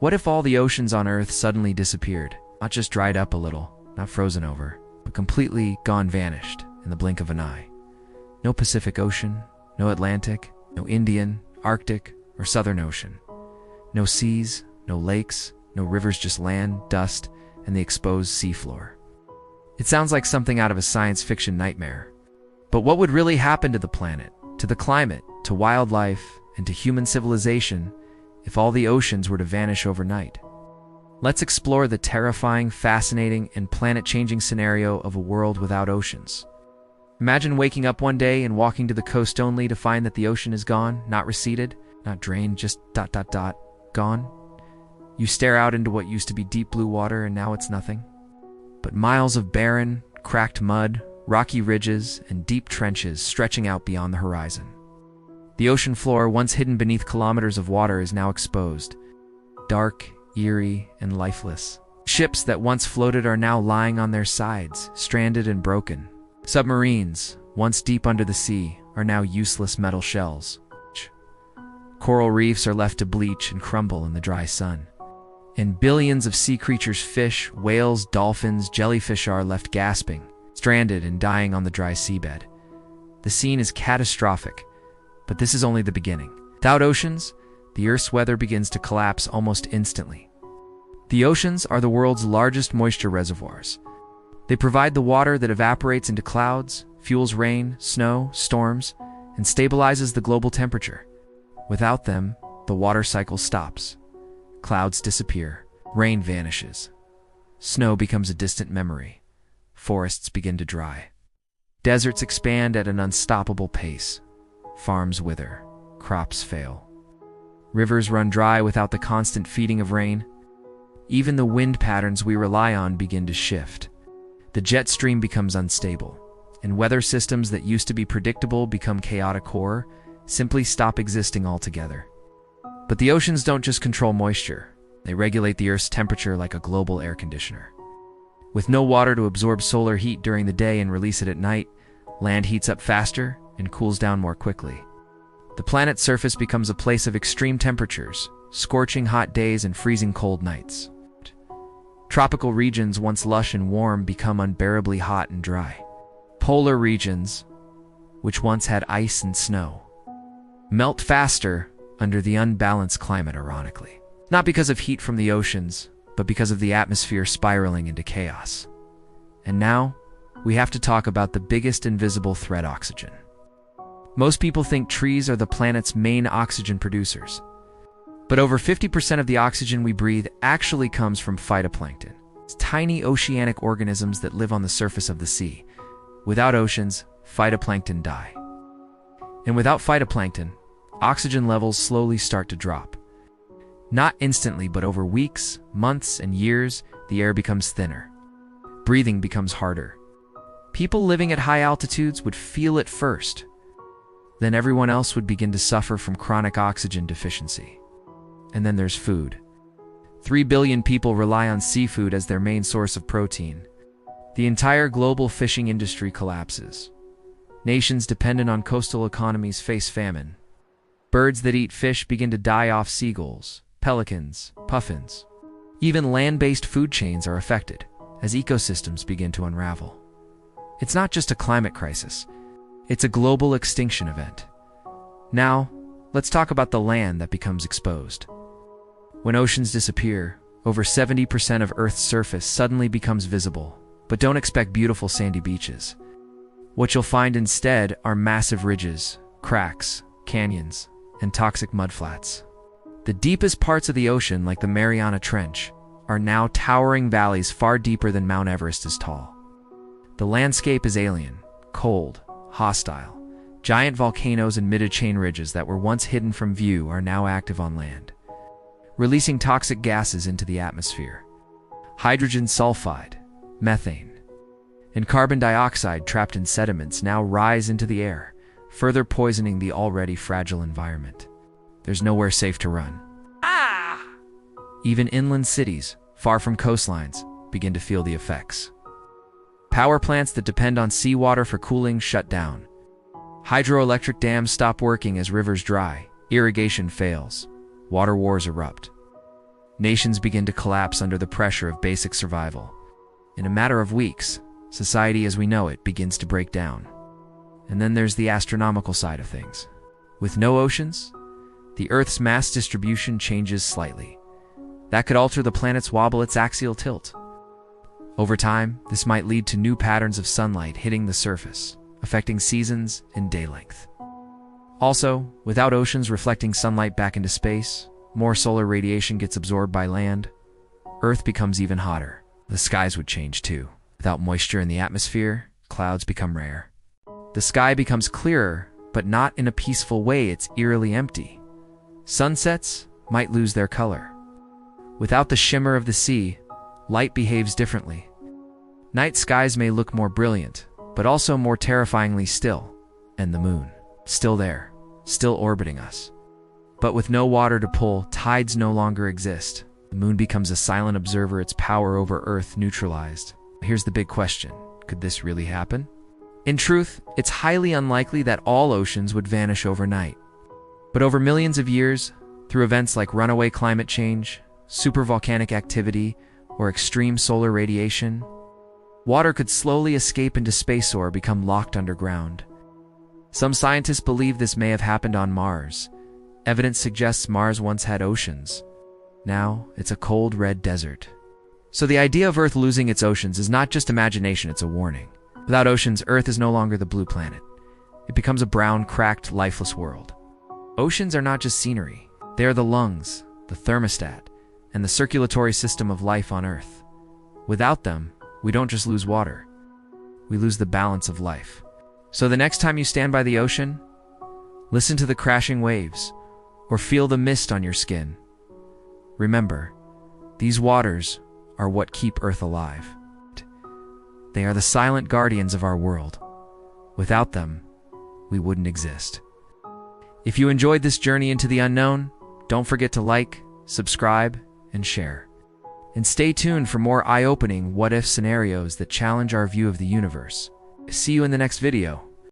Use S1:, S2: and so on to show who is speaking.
S1: What if all the oceans on Earth suddenly disappeared? Not just dried up a little, not frozen over, but completely gone, vanished in the blink of an eye. No Pacific Ocean, no Atlantic, no Indian, Arctic, or Southern Ocean. No seas, no lakes, no rivers, just land, dust, and the exposed seafloor. It sounds like something out of a science fiction nightmare. But what would really happen to the planet, to the climate, to wildlife, and to human civilization if all the oceans were to vanish overnight? Let's explore the terrifying, fascinating, and planet-changing scenario of a world without oceans. Imagine waking up one day and walking to the coast only to find that the ocean is gone, not receded, not drained, just ... gone. You stare out into what used to be deep blue water and now it's nothing but miles of barren, cracked mud, rocky ridges, and deep trenches stretching out beyond the horizon. The ocean floor, once hidden beneath kilometers of water, is now exposed, dark, eerie, and lifeless. Ships that once floated are now lying on their sides, stranded and broken. Submarines, once deep under the sea, are now useless metal shells. Coral reefs are left to bleach and crumble in the dry sun. And billions of sea creatures, fish, whales, dolphins, jellyfish, are left gasping, stranded and dying on the dry seabed. The scene is catastrophic, but this is only the beginning. Without oceans, the Earth's weather begins to collapse almost instantly. The oceans are the world's largest moisture reservoirs. They provide the water that evaporates into clouds, fuels rain, snow, storms, and stabilizes the global temperature. Without them, the water cycle stops. Clouds disappear, rain vanishes. Snow becomes a distant memory. Forests begin to dry. Deserts expand at an unstoppable pace. Farms wither, crops fail. Rivers run dry without the constant feeding of rain. Even the wind patterns we rely on begin to shift. The jet stream becomes unstable, and weather systems that used to be predictable become chaotic or simply stop existing altogether. But the oceans don't just control moisture. They regulate the Earth's temperature like a global air conditioner. With no water to absorb solar heat during the day and release it at night, land heats up faster and cools down more quickly. The planet's surface becomes a place of extreme temperatures, scorching hot days and freezing cold nights. Tropical regions, once lush and warm, become unbearably hot and dry. Polar regions, which once had ice and snow, melt faster under the unbalanced climate, ironically. Not because of heat from the oceans, but because of the atmosphere spiraling into chaos. And now, we have to talk about the biggest invisible threat: oxygen. Most people think trees are the planet's main oxygen producers. But over 50% of the oxygen we breathe actually comes from phytoplankton. It's tiny oceanic organisms that live on the surface of the sea. Without oceans, phytoplankton die. And without phytoplankton, oxygen levels slowly start to drop. Not instantly, but over weeks, months, and years, the air becomes thinner. Breathing becomes harder. People living at high altitudes would feel it first. Then everyone else would begin to suffer from chronic oxygen deficiency. And then there's food. 3 billion people rely on seafood as their main source of protein. The entire global fishing industry collapses. Nations dependent on coastal economies face famine. Birds that eat fish begin to die off: seagulls, pelicans, puffins. Even land-based food chains are affected as ecosystems begin to unravel. It's not just a climate crisis. It's a global extinction event. Now, let's talk about the land that becomes exposed. When oceans disappear, over 70% of Earth's surface suddenly becomes visible. But don't expect beautiful sandy beaches. What you'll find instead are massive ridges, cracks, canyons, and toxic mudflats. The deepest parts of the ocean, like the Mariana Trench, are now towering valleys far deeper than Mount Everest is tall. The landscape is alien, cold, hostile. Giant volcanoes and mid-chain ridges that were once hidden from view are now active on land, releasing toxic gases into the atmosphere. Hydrogen sulfide, methane, and carbon dioxide trapped in sediments now rise into the air, further poisoning the already fragile environment. There's nowhere safe to run. Even inland cities, far from coastlines, begin to feel the effects. Power plants that depend on seawater for cooling shut down. Hydroelectric dams stop working as rivers dry, irrigation fails, water wars erupt. Nations begin to collapse under the pressure of basic survival. In a matter of weeks, society as we know it begins to break down. And then there's the astronomical side of things. With no oceans, the Earth's mass distribution changes slightly. That could alter the planet's wobble, its axial tilt. Over time, this might lead to new patterns of sunlight hitting the surface, affecting seasons and day length. Also, without oceans reflecting sunlight back into space, more solar radiation gets absorbed by land. Earth becomes even hotter. The skies would change too. Without moisture in the atmosphere, clouds become rare. The sky becomes clearer, but not in a peaceful way. It's eerily empty. Sunsets might lose their color. Without the shimmer of the sea, light behaves differently. Night skies may look more brilliant, but also more terrifyingly still. And the moon, still there, still orbiting us. But with no water to pull, tides no longer exist. The moon becomes a silent observer, its power over Earth neutralized. Here's the big question. Could this really happen? In truth, it's highly unlikely that all oceans would vanish overnight. But over millions of years, through events like runaway climate change, supervolcanic activity, or extreme solar radiation, water could slowly escape into space or become locked underground. Some scientists believe this may have happened on Mars. Evidence suggests Mars once had oceans. Now, it's a cold, red desert. So the idea of Earth losing its oceans is not just imagination, it's a warning. Without oceans, Earth is no longer the blue planet. It becomes a brown, cracked, lifeless world. Oceans are not just scenery. They are the lungs, the thermostat, and the circulatory system of life on Earth. Without them, we don't just lose water. We lose the balance of life. So the next time you stand by the ocean, listen to the crashing waves, or feel the mist on your skin. Remember, these waters are what keep Earth alive. They are the silent guardians of our world. Without them, we wouldn't exist. If you enjoyed this journey into the unknown, don't forget to like, subscribe, and share. And stay tuned for more eye-opening what-if scenarios that challenge our view of the universe. See you in the next video.